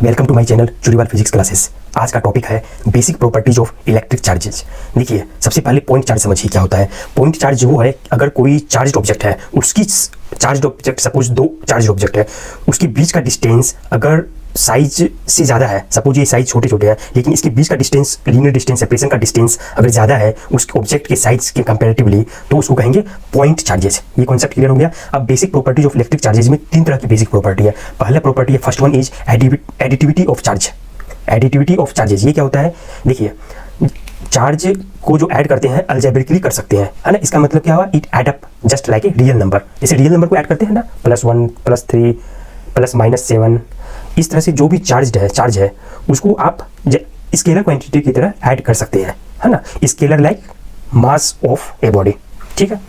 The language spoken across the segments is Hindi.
Welcome to my channel Churiwal physics classes. आज का टॉपिक है basic properties of electric charges. देखिए, सबसे पहले पॉइंट चार्ज समझिए क्या होता है। पॉइंट चार्ज वो है, अगर कोई चार्ज ऑब्जेक्ट है, उसकी चार्ज ऑब्जेक्ट, सपोज दो चार्ज ऑब्जेक्ट है, उसके बीच का डिस्टेंस अगर साइज से ज़्यादा है, सपोज ये साइज छोटे छोटे हैं, लेकिन इसके बीच का डिस्टेंस, लीनियर डिस्टेंस, सेपरेशन का डिस्टेंस अगर ज़्यादा है उस ऑब्जेक्ट के साइज के कंपैरेटिवली, तो उसको कहेंगे पॉइंट चार्जेस। ये कॉन्सेप्ट क्लियर हो गया। अब basic properties of electric charges में तीन तरह की बेसिक प्रॉपर्टी है। पहला प्रॉपर्टी है, first one is additivity of charge. Additivity of charges ये क्या होता है? देखिए, चार्ज को जो ऐड करते हैं अलजेब्रिकली कर सकते हैं, है ना। इसका मतलब क्या हुआ? It add up just like a real number. जैसे रियल नंबर को ऐड करते हैं ना, +1 +3 +-7, इस तरह से जो भी चार्ज है उसको आप स्केलर क्वांटिटी की तरह ऐड कर सकते हैं, है ना। Scalar like mass of a body. ठीक है,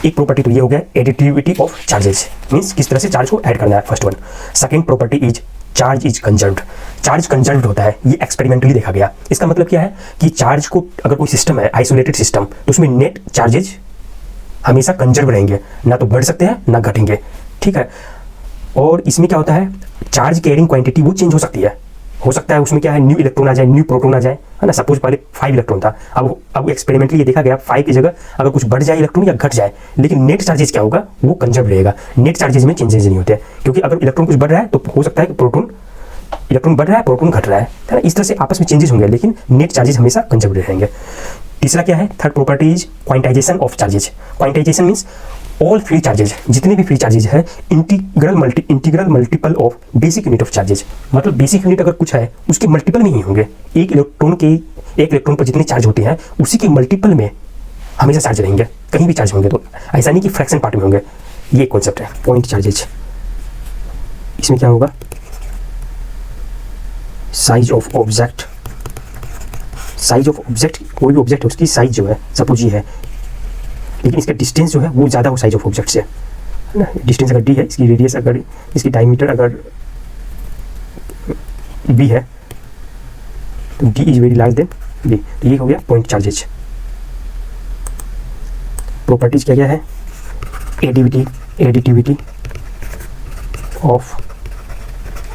एक प्रॉपर्टी तो ये हो गया एडिटिविटी ऑफ चार्जेस, मीन्स किस तरह से चार्ज को ऐड करना है, first one. Second property is charge is conserved. Charge conserved होता है, ये एक्सपेरिमेंटली देखा गया। इसका मतलब क्या है कि चार्ज को, अगर कोई सिस्टम है आइसोलेटेड सिस्टम, तो उसमें नेट चार्जेज हमेशा कंजर्व रहेंगे, ना तो बढ़ सकते हैं ना घटेंगे। ठीक है, और इसमें क्या होता है, चार्ज कैरिंग क्वांटिटी वो चेंज हो सकती है। हो सकता है उसमें क्या है, न्यू इलेक्ट्रॉन आ जाए, न्यू प्रोटॉन आ जाए, है ना। सपोज पहले 5 इलेक्ट्रॉन था, अब एक्सपेरिमेंटली ये देखा गया 5 की जगह अगर कुछ बढ़ जाए इलेक्ट्रॉन या घट जाए, लेकिन नेट चार्जेस क्या होगा, वो कंजर्व रहेगा। नेट चार्जेस में चेंजेस नहीं होते, क्योंकि अगर इलेक्ट्रॉन कुछ बढ़ रहा है तो हो सकता है कि इलेक्ट्रॉन बढ़ रहा है, प्रोटॉन घट रहा है ना। इस तरह से आपस में चेंजेस होंगे, लेकिन नेट चार्जेस हमेशा कंजर्व रहेंगे। तीसरा क्या है, third property is quantization of charges. Quantization means all free charges, जितने भी फ्री चार्जेज है, integral multiple of basic unit of charges. मतलब बेसिक यूनिट अगर कुछ है उसके मल्टीपल में ही होंगे। एक इलेक्ट्रॉन पर जितने चार्ज होते हैं उसी के मल्टीपल में हमेशा चार्ज रहेंगे, कहीं भी चार्ज होंगे, तो ऐसा नहीं कि फ्रैक्शन पार्ट में होंगे। ये कॉन्सेप्ट है पॉइंट चार्जेज। इसमें क्या होगा, size of object. Size of object, कोई भी ऑब्जेक्ट है उसकी साइज जो है, सपोज ये है, लेकिन इसका डिस्टेंस जो है वो ज़्यादा हो साइज ऑफ ऑब्जेक्ट से, है ना। डिस्टेंस अगर d है, इसकी रेडियस अगर, इसकी डायमीटर अगर b है, तो d is very large then b। तो ये हो गया पॉइंट चार्जेज। प्रॉपर्टीज क्या क्या है, additivity of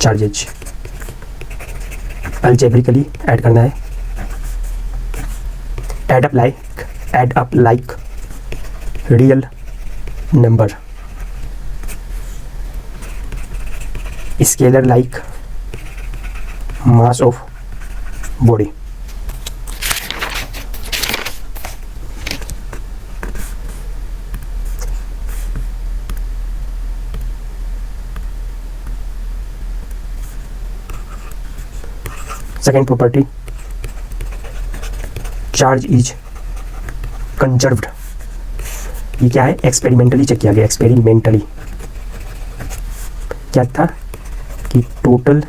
charges, algebraically add करना है, add up like real number, scalar like mass of body. Second property, charge is conserved. ये क्या है, एक्सपेरिमेंटली चेक किया गया। एक्सपेरिमेंटली क्या था कि total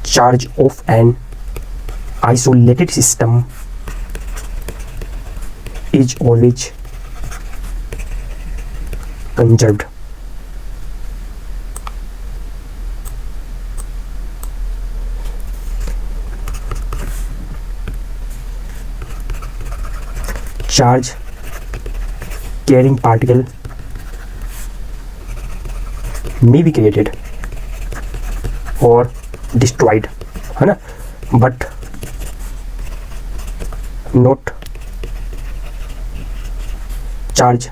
charge of an isolated system is always conserved. Charge carrying particle may be created or destroyed, है ना, but not charge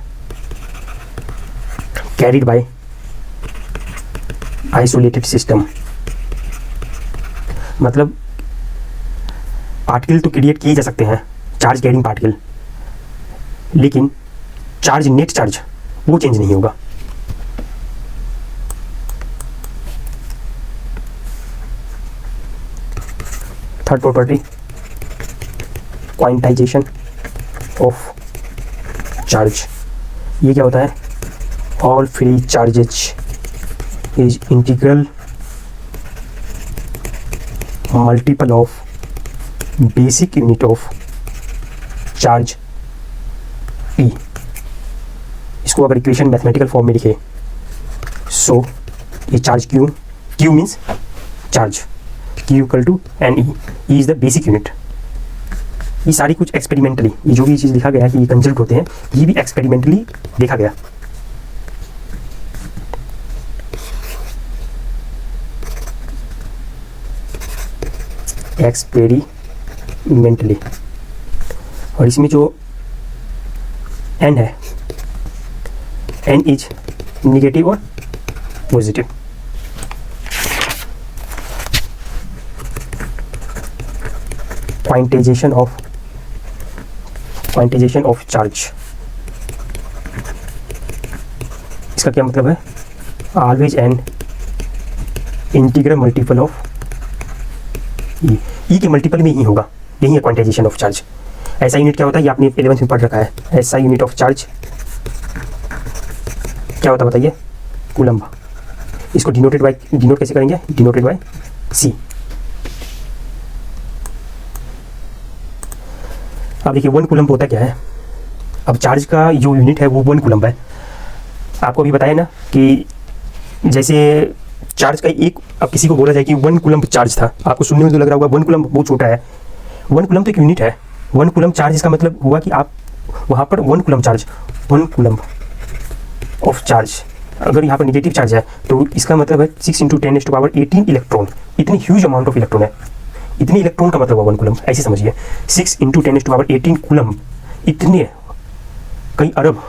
carried by isolated system। मतलब पार्टिकल तो क्रिएट किए जा सकते हैं, चार्ज कैरिंग पार्टिकल, लेकिन चार्ज, नेट चार्ज वो चेंज नहीं होगा। Third property, quantization of charge. ये क्या होता है, all free charges is integral multiple of basic unit of charge E। इसको अगर इक्वेशन मैथमेटिकल फॉर्म में लिखे, सो ये charge Q means charge, Q equal to NE, E is the basic unit. ये सारी कुछ एक्सपेरिमेंटली, ये जो भी चीज़ लिखा गया है कि ये कंजर्व होते हैं, ये भी एक्सपेरिमेंटली देखा गया। एक्सपेरिमेंटली। और इसमें जो n है, n इज निगेटिव और पॉजिटिव। क्वांटाइजेशन ऑफ चार्ज, इसका क्या मतलब है? Always an integral multiple of e के मल्टीपल में ही होगा, यही है क्वांटाइजेशन ऑफ चार्ज। ऐसा यूनिट क्या होता है, ये आपने 11th में पढ़ रखा है। ऐसा यूनिट ऑफ चार्ज क्या होता है बताइए? कूलम्ब। इसको डिनोट कैसे करेंगे? डिनोटेड बाय सी। अब देखिए 1 कूलम्ब होता क्या है? अब चार्ज का जो यूनिट है वो 1 कूलम्ब है। आपको अभी बताया ना कि जैसे चार्ज का एक, अब किसी को बोला जाए कि 1 कूलम्ब चार्ज था, आपको सुनने में तो लग रहा होगा 1 कूलम्ब बहुत छोटा है। 1 कूलम्ब तो एक यूनिट है। 1 कूलम्ब चार्ज, इसका मतलब हुआ कि आप वहाँ पर 1 coulomb charge, 1 coulomb of charge, अगर यहाँ पर निगेटिव चार्ज है तो इसका मतलब है 6 × 10⁻18 इलेक्ट्रॉन। इतनी ह्यूज अमाउंट ऑफ इलेक्ट्रॉन है, इतने इलेक्ट्रॉन का मतलब हुआ 1 कूलम्ब। ऐसे समझिए 6 × 10⁻18 कूलम्ब, इतने कई अरब,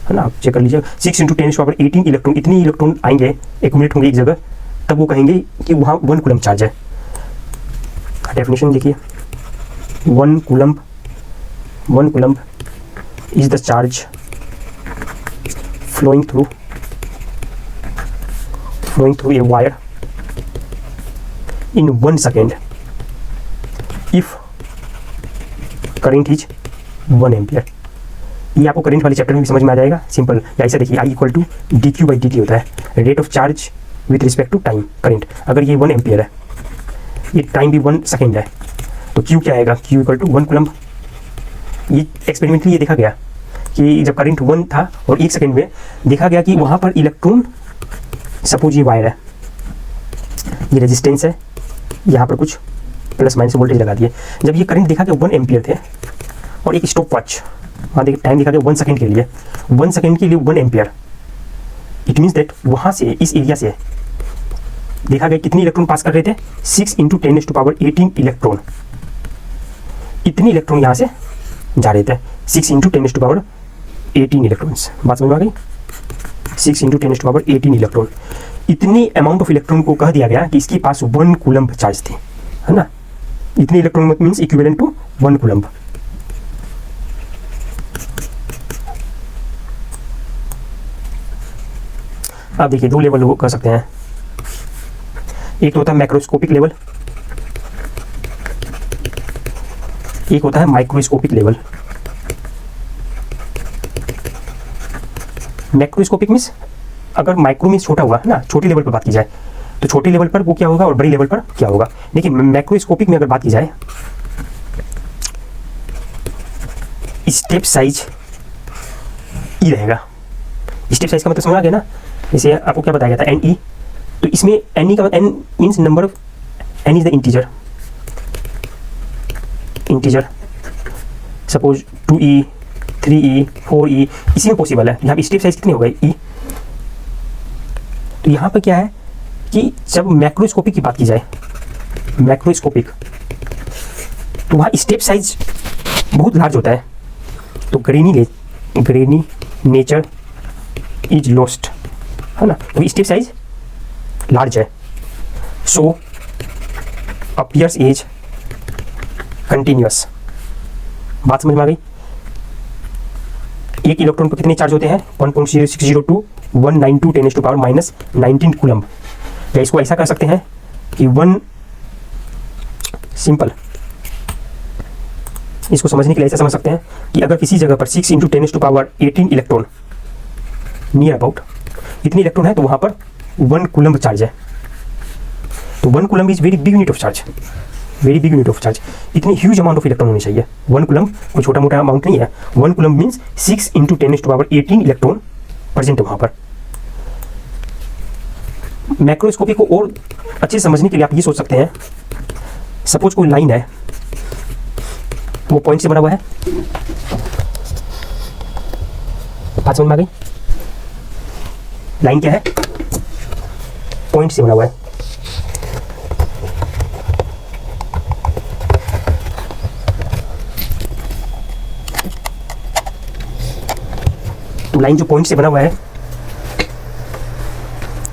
है ना, आप चेक कर लीजिए। 6 × 10⁻18 इलेक्ट्रॉन, इतनी इलेक्ट्रॉन आएंगे, एक्यूमुलेट होंगे एक जगह, तब वो कहेंगे कि वहाँ 1 कूलम्ब चार्ज है। डेफिनेशन देखिए, 1 coulomb is the charge flowing through a wire in 1 second if current is 1 ampere। ये आपको करंट वाले चैप्टर में भी समझ में आ जाएगा, सिंपल। या ऐसा देखिए, I = dq/dt होता है rate of charge with respect to time, current. अगर ये 1 एम्पियर है, ये टाइम भी 1 सेकेंड है, तो Q क्या आएगा? Q = 1 coulomb. ये एक्सपेरिमेंटली ये देखा गया कि जब करंट 1 था और 1 सेकेंड में देखा गया कि वहाँ पर इलेक्ट्रॉन, सपोज ये वायर है, ये रेजिस्टेंस है, यहाँ पर कुछ प्लस माइनस वोल्टेज लगा दिए। जब ये करंट देखा कि 1 एम्पियर थे और एक स्टॉप वॉच, वहाँ देखिए टाइम देखा गया 1 सेकेंड के लिए, 1 सेकेंड के लिए 1 एम्पियर। इट मीन्स दैट वहाँ से, इस एरिया से देखा गया कितने इलेक्ट्रॉन पास कर रहे थे? 6 × 10⁻18 इलेक्ट्रॉन। इतने इलेक्ट्रॉन यहाँ से जा रहे थे, 6 × 10⁻18 इलेक्ट्रॉन्स। बात समझ में आ गई? 6 × 10⁻18 इलेक्ट्रॉन, इतनी अमाउंट ऑफ इलेक्ट्रॉन को कह दिया गया कि इसके पास 1 कूलम्ब चार्ज थी, है ना। इतने electron means equivalent to 1 coulomb. अब देखिए 2 लेवल वो कर सकते हैं। एक तो होता है मैक्रोस्कोपिक लेवल, एक होता है माइक्रोस्कोपिक लेवल। मैक्रोस्कोपिक मीन्स, अगर माइक्रो मीन्स छोटा हुआ, है ना, छोटे लेवल पर बात की जाए तो छोटे लेवल पर वो क्या होगा और बड़ी लेवल पर क्या होगा। देखिए मैक्रोस्कोपिक में अगर बात की जाए, स्टेप साइज ई रहेगा। स्टेप साइज का मतलब समझ आ गया ना। जैसे आपको क्या बताया गया था, एन ई, तो इसमें एन ई का N means number of, N is the integer, suppose 2e, 3e, 4e, इसी में पॉसिबल है। यहाँ पे स्टेप साइज कितने हो गए? ई। तो यहाँ पर क्या है कि जब मैक्रोस्कोपिक की बात की जाए, मैक्रोस्कोपिक, तो वहाँ स्टेप साइज बहुत लार्ज होता है। तो ग्रेनी नेचर इज लॉस्ट, है ना, तो स्टेप साइज लार्ज है। सो अपीयर्स एज कंटिन्यूअस। बात समझ में आ गई? एक इलेक्ट्रॉन पर कितने चार्ज होते हैं? 1.0602 192 10⁻−19 कूलम्ब। या इसको ऐसा कर सकते हैं कि 1, सिंपल, इसको समझने के लिए ऐसा समझ सकते हैं कि अगर किसी जगह पर 6 × 10⁻18 इलेक्ट्रॉन, नियर अबाउट इतने इलेक्ट्रॉन है, तो वहाँ पर 1 कूलम्ब चार्ज है। तो 1 coulomb is very big unit of charge, very big unit of charge. इतनी ह्यूज अमाउंट ऑफ इलेक्ट्रॉन होनी चाहिए। 1 कूलम्ब कोई छोटा मोटा अमाउंट नहीं है। 1 कूलम्ब मीन्स 6 × 10⁻18 इलेक्ट्रॉन प्रेजेंट है वहाँ पर। मैक्रोस्कोपी को और अच्छे से समझने के लिए आप ये सोच सकते हैं, सपोज कोई लाइन है, वो पॉइंट से बना हुआ है। बात समझ में आ गई? लाइन क्या है? पॉइंट से बना हुआ है। लाइन जो पॉइंट से बना हुआ है,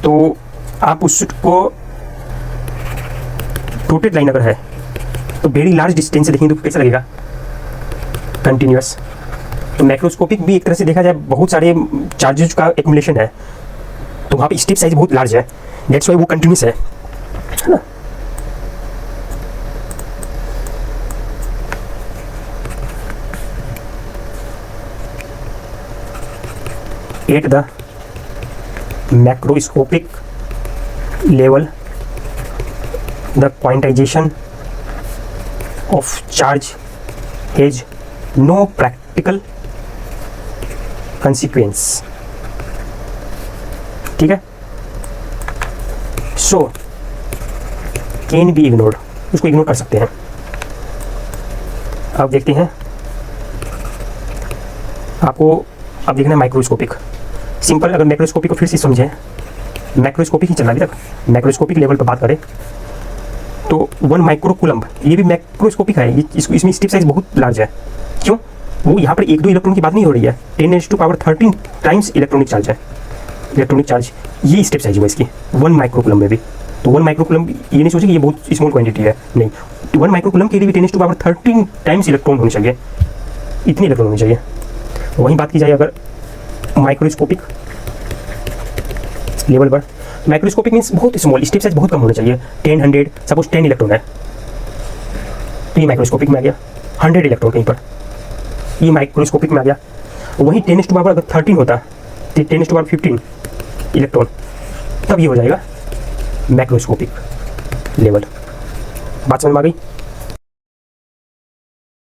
तो आप उसको रोटेट लाइन अगर है तो वेरी लार्ज डिस्टेंस से देखेंगे तो कैसा लगेगा, कंटिन्यूअस। तो मैक्रोस्कोपिक भी एक तरह से देखा जाए बहुत सारे चार्जेस का एक्यूमुलेशन है, तो वहाँ पे स्टेप साइज बहुत लार्ज है, दैट्स वाई वो कंटिन्यूअस है ना। At the macroscopic level the quantization of charge has no practical consequence, ठीक है। so can be ignored, उसको इग्नोर कर सकते हैं। अब देखते हैं, आपको अब देखना है माइक्रोस्कोपिक। सिंपल अगर मैक्रोस्कोपिक को फिर से समझें, मैक्रोस्कोपिक ही चलना अभी तक, मैक्रोस्कोपिक लेवल पर बात करें तो 1 माइक्रोकूलम्ब ये भी मैक्रोस्कोपिक है, ये इसमें स्टेप साइज बहुत लार्ज है। क्यों? वो यहाँ पर 1-2 इलेक्ट्रॉन की बात नहीं हो रही है, 10⁻13 टाइम्स इलेक्ट्रॉनिक चार्ज है, इलेक्ट्रॉनिक चार्ज, ये स्टेप साइज हुआ इसकी 1 माइक्रोकूलम्ब में भी। तो 1 माइक्रोकूलम्ब ये नहीं सोचे कि ये बहुत स्मॉल क्वांटिटी है, नहीं, 1 माइक्रोकूलम्ब के लिए भी 10⁻13 टाइम्स इलेक्ट्रॉन होने चाहिए, इतने इलेक्ट्रॉन होने चाहिए। वहीं बात की जाए अगर माइक्रोस्कोपिक लेवल पर, माइक्रोस्कोपिक मीन्स बहुत स्मॉल, स्टेप साइज बहुत कम होना चाहिए, 10 सपोज 10 इलेक्ट्रॉन है तो ये माइक्रोस्कोपिक में आ गया, 100 इलेक्ट्रॉन कहीं पर, ये माइक्रोस्कोपिक में आ गया। वहीं 10⁻13 होता, 10⁻15 इलेक्ट्रॉन, तब ये हो जाएगा मैक्रोस्कोपिक लेवल। बात समझ में आ गई?